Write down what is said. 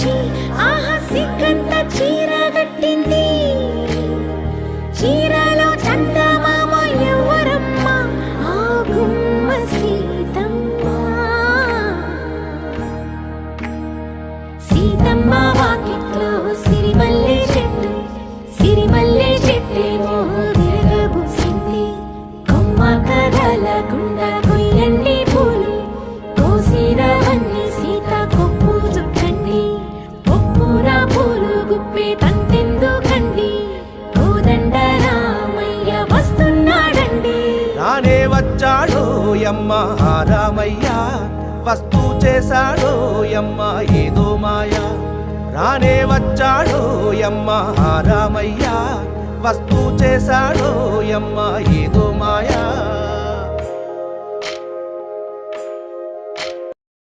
వచ్చి ఆహా సిగ్గంత చీర కట్టింది. చీరలో చందమామ ఎవరమ్మ? ఆ గుమ్మ సీతమ్మ. సీతమ్మ వాకిట్లో సిరిమల్లె చెట్టు, సిరిమల్లె చెట్టేమో విరగబూసింది. కొమ్మ కదలకుండా కొయ్యండి పూలు, కోసిరవన్నీ సీత కొప్పు చుట్టండి. ఒప్పురా పూలు గుప్పే తంతెందుకండి, కోదండ రామయ్య వస్తున్నాడండి. రానే వచ్చాడో యమ్మ రామయ్య, వస్తూ చేశాడో యమ్మ ఏదో మాయా. రానే వచ్చాడో యమ్మ రామయ్య, వస్తూ చేశాడో యమ్మ ఏదో మాయా.